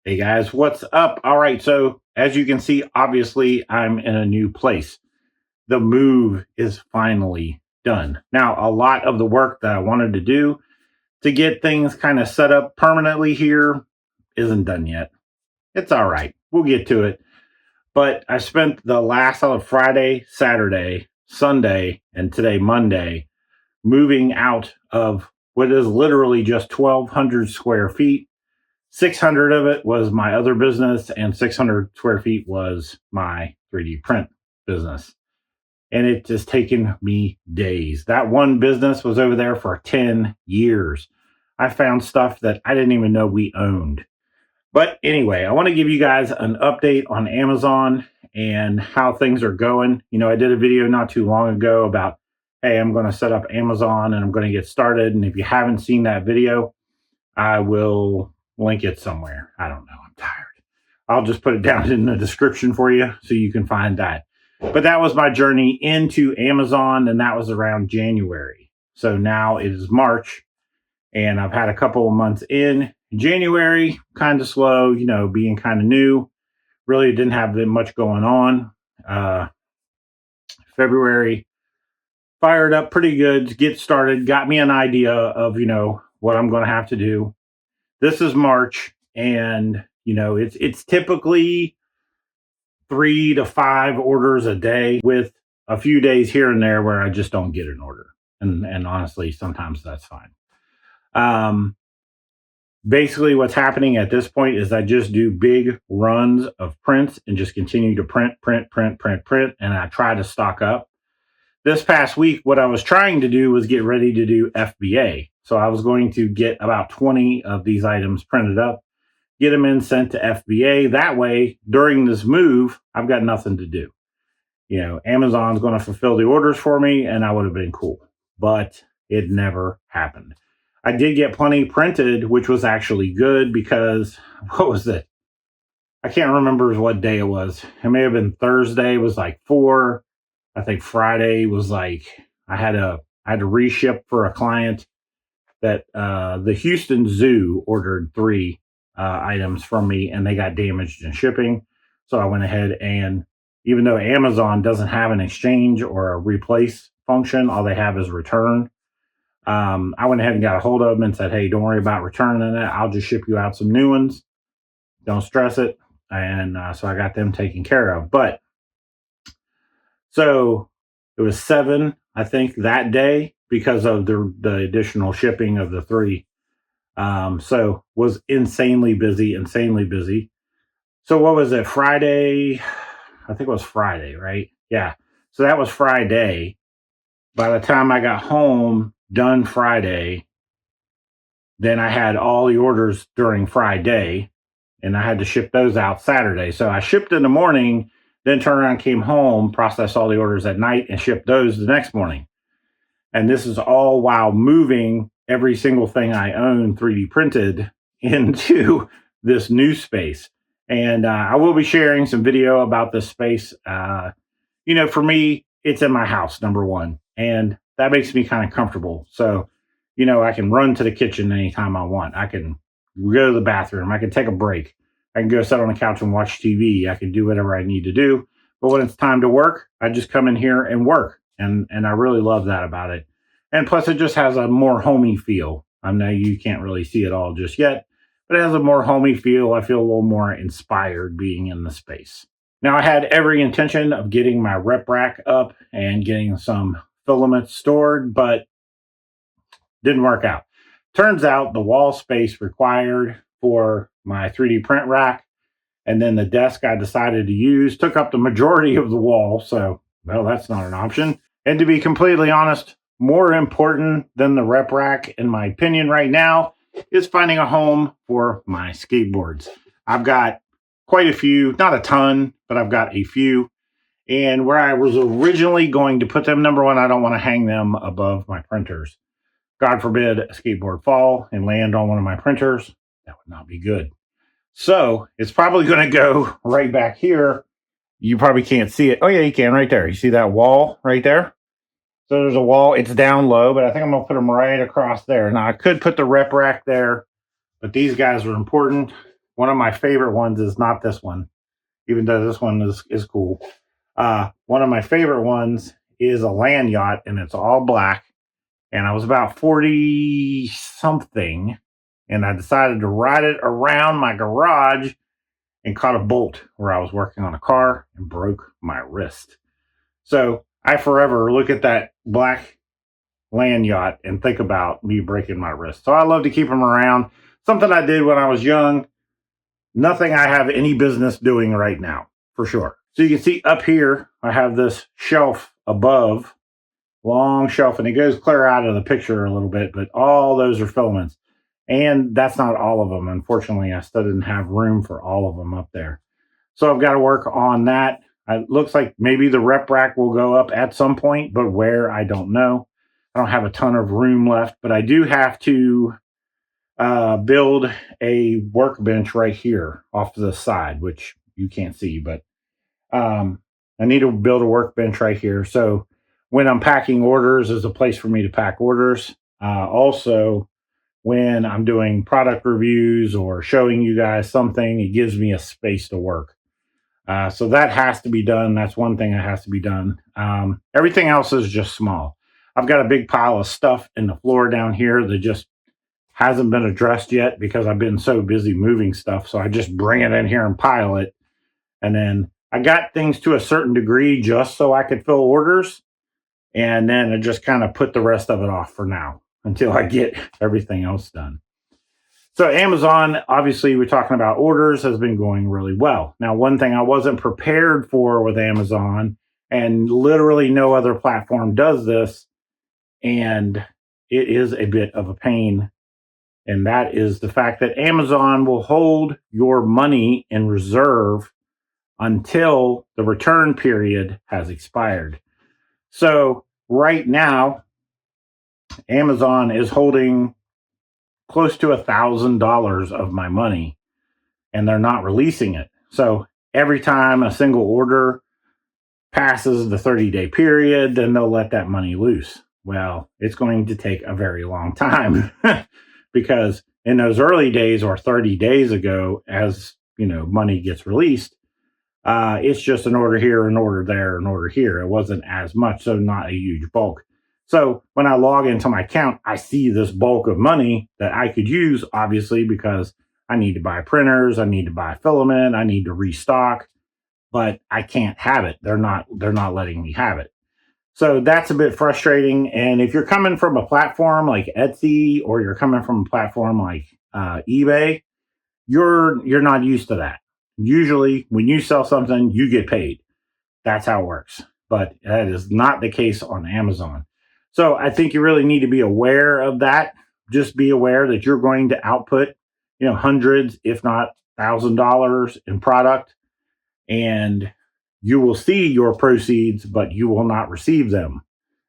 Hey guys, what's up? All right, so as you can see, obviously I'm in a new place. The move is finally done. Now, a lot of the work that I wanted to do to get things kind of set up permanently here isn't done yet. It's all right. We'll get to it. But I spent the last of Friday, Saturday, Sunday, and today, Monday, moving out of what is literally just 1,200 square feet. 600 of it was my other business, and 600 square feet was my 3D print business. And it just taken me days. That one business was over there for 10 years. I found stuff that I didn't even know we owned. But anyway, I want to give you guys an update on Amazon and how things are going. I did a video not too long ago about, hey, I'm going to set up Amazon and I'm going to get started. And if you haven't seen that video, I will link it somewhere. I don't know. I'm tired. I'll just put it down in the description for you so you can find that. But that was my journey into Amazon, and that was around January. So now it is March, and I've had a couple of months in. January, kind of slow, being kind of new. Really didn't have that much going on. February, fired up pretty good to get started, got me an idea of, what I'm going to have to do. This is March, and it's typically 3 to 5 orders a day, with a few days here and there where I just don't get an order, and honestly, sometimes that's fine. Basically, what's happening at this point is I just do big runs of prints and just continue to print, and I try to stock up. This past week, what I was trying to do was get ready to do FBA. So I was going to get about 20 of these items printed up, get them in, sent to FBA. That way, during this move, I've got nothing to do. Amazon's going to fulfill the orders for me, and I would have been cool. But it never happened. I did get plenty printed, which was actually good because, what was it? I can't remember what day it was. It may have been Thursday. It was like 4. I think Friday was like, I had to reship for a client that the Houston Zoo ordered 3 items from me, and they got damaged in shipping. So I went ahead, and even though Amazon doesn't have an exchange or a replace function, all they have is return. I went ahead and got a hold of them and said, hey, don't worry about returning it. I'll just ship you out some new ones. Don't stress it. And so I got them taken care of. But so it was 7, I think, that day because of the additional shipping of the 3. So was insanely busy. So what was it? Friday? I think it was Friday, right? Yeah. So that was Friday. By the time I got home, done Friday, then I had all the orders during Friday, and I had to ship those out Saturday. So I shipped in the morning, then turned around, came home, processed all the orders at night, and shipped those the next morning. And this is all while moving every single thing I own 3D printed into this new space. And I will be sharing some video about this space. For me, it's in my house, number one, and that makes me kind of comfortable. So, I can run to the kitchen anytime I want. I can go to the bathroom. I can take a break. I can go sit on the couch and watch TV. I can do whatever I need to do. But when it's time to work, I just come in here and work. And I really love that about it. And plus, it just has a more homey feel. I know you can't really see it all just yet, but it has a more homey feel. I feel a little more inspired being in the space. Now, I had every intention of getting my rep rack up and getting some filaments stored, but didn't work out. Turns out the wall space required for my 3D print rack and then the desk I decided to use took up the majority of the wall. So, well, that's not an option. And to be completely honest, more important than the rep rack, in my opinion, right now, is finding a home for my skateboards. I've got quite a few, not a ton, but I've got a few. And where I was originally going to put them, number one, I don't want to hang them above my printers. God forbid a skateboard fall and land on one of my printers. That would not be good. So it's probably going to go right back here. You probably can't see it. Oh, yeah, you can right there. You see that wall right there? So there's a wall. It's down low, but I think I'm going to put them right across there. Now, I could put the rep rack there, but these guys are important. one of my favorite ones is not this one, even though this one is cool. One of my favorite ones is a land yacht, and it's all black. And I was about 40 something, and I decided to ride it around my garage and caught a bolt where I was working on a car and broke my wrist. So I forever look at that black land yacht and think about me breaking my wrist. So I love to keep them around. Something I did when I was young. Nothing I have any business doing right now, for sure. So you can see up here, I have this shelf above, long shelf, and it goes clear out of the picture a little bit, but all those are filaments. And that's not all of them. Unfortunately, I still didn't have room for all of them up there. So I've got to work on that. It looks like maybe the rep rack will go up at some point, but where, I don't know. I don't have a ton of room left, but I do have to build a workbench right here off to the side, which you can't see, but I need to build a workbench right here. So when I'm packing orders, there's a place for me to pack orders. Also, when I'm doing product reviews or showing you guys something, it gives me a space to work. So that has to be done. That's one thing that has to be done. Everything else is just small. I've got a big pile of stuff in the floor down here that just hasn't been addressed yet because I've been so busy moving stuff. So I just bring it in here and pile it. And then I got things to a certain degree just so I could fill orders. And then I just kind of put the rest of it off for now until I get everything else done. So Amazon, obviously, we're talking about orders, has been going really well. Now, one thing I wasn't prepared for with Amazon, and literally no other platform does this, and it is a bit of a pain, and that is the fact that Amazon will hold your money in reserve until the return period has expired. So right now, Amazon is holding close to $1,000 of my money, and they're not releasing it. So every time a single order passes the 30-day period, then they'll let that money loose. Well, it's going to take a very long time because in those early days, or 30 days ago, as you know, money gets released, it's just an order here, an order there, an order here. It wasn't as much, so not a huge bulk. So when I log into my account, I see this bulk of money that I could use, obviously, because I need to buy printers, I need to buy filament, I need to restock, but I can't have it. They're not letting me have it. So that's a bit frustrating. And if you're coming from a platform like Etsy, or you're coming from a platform like eBay, you're not used to that. Usually when you sell something, you get paid. That's how it works. But that is not the case on Amazon. So I think you really need to be aware of that. Just be aware that you're going to output, hundreds, if not $1,000 in product, and you will see your proceeds, but you will not receive them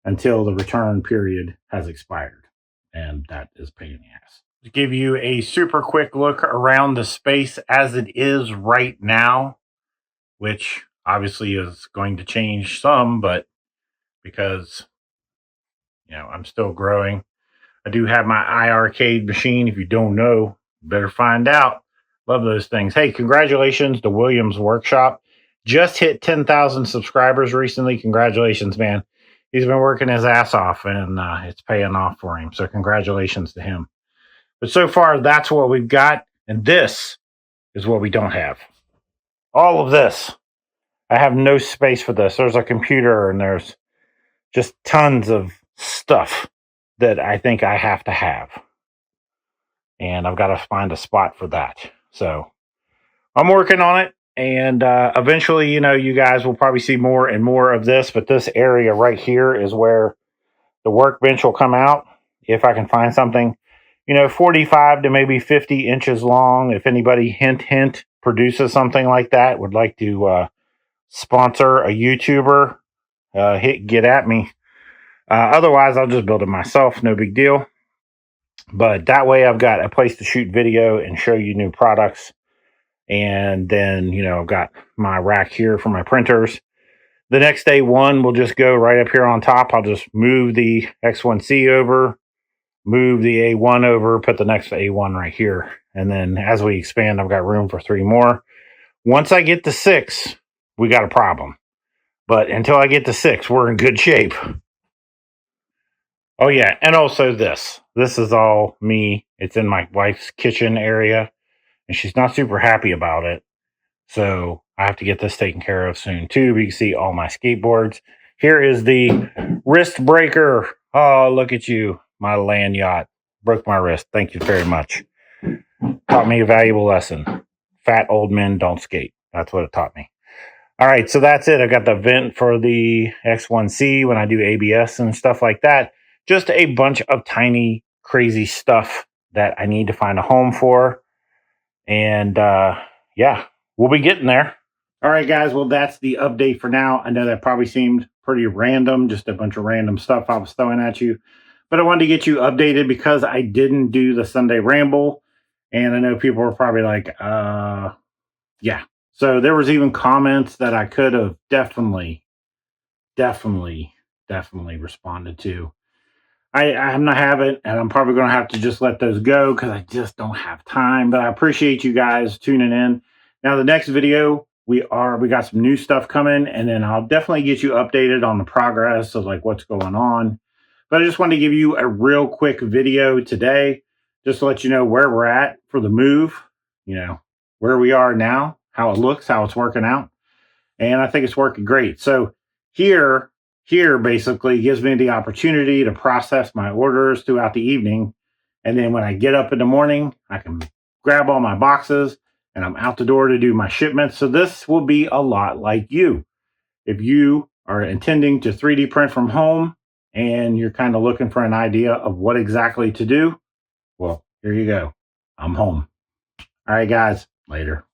until the return period has expired. And that is pain in the ass. To give you a super quick look around the space as it is right now, which obviously is going to change some, but because I'm still growing. I do have my iArcade machine. If you don't know, better find out. Love those things. Hey, congratulations to Williams Workshop. Just hit 10,000 subscribers recently. Congratulations, man. He's been working his ass off, and it's paying off for him. So congratulations to him. But so far, that's what we've got. And this is what we don't have. All of this. I have no space for this. There's a computer, and there's just tons of stuff that I think I have to have. And I've got to find a spot for that. So I'm working on it. And eventually, you guys will probably see more and more of this. But this area right here is where the workbench will come out. If I can find something, 45 to maybe 50 inches long. If anybody, hint, produces something like that, would like to sponsor a YouTuber, get at me. Otherwise, I'll just build it myself. No big deal. But that way I've got a place to shoot video and show you new products. And then, I've got my rack here for my printers. The next day one will just go right up here on top. I'll just move the X1C over, move the A1 over, put the next A1 right here. And then as we expand, I've got room for 3 more. Once I get to 6, we got a problem. But until I get to 6, we're in good shape. Oh, yeah. And also this. This is all me. It's in my wife's kitchen area. And she's not super happy about it. So I have to get this taken care of soon, too. But you can see all my skateboards. Here is the wrist breaker. Oh, look at you. My land yacht. Broke my wrist. Thank you very much. Taught me a valuable lesson. Fat old men don't skate. That's what it taught me. All right, so that's it. I got the vent for the X1C when I do ABS and stuff like that. Just a bunch of tiny, crazy stuff that I need to find a home for. And yeah, we'll be getting there. All right, guys. Well, that's the update for now. I know that probably seemed pretty random, just a bunch of random stuff I was throwing at you. But I wanted to get you updated because I didn't do the Sunday ramble. And I know people were probably like, yeah. So there was even comments that I could have definitely responded to. I'm not having, and I'm probably going to have to just let those go because I just don't have time. But I appreciate you guys tuning in. Now the next video we got some new stuff coming, and then I'll definitely get you updated on the progress of like what's going on. But I just wanted to give you a real quick video today, just to let you know where we're at for the move. You know where we are now, how it looks, how it's working out, and I think it's working great. So here basically gives me the opportunity to process my orders throughout the evening. And then when I get up in the morning, I can grab all my boxes and I'm out the door to do my shipments. So this will be a lot like you. If you are intending to 3D print from home and you're kind of looking for an idea of what exactly to do, well, here you go. I'm home. All right, guys, later.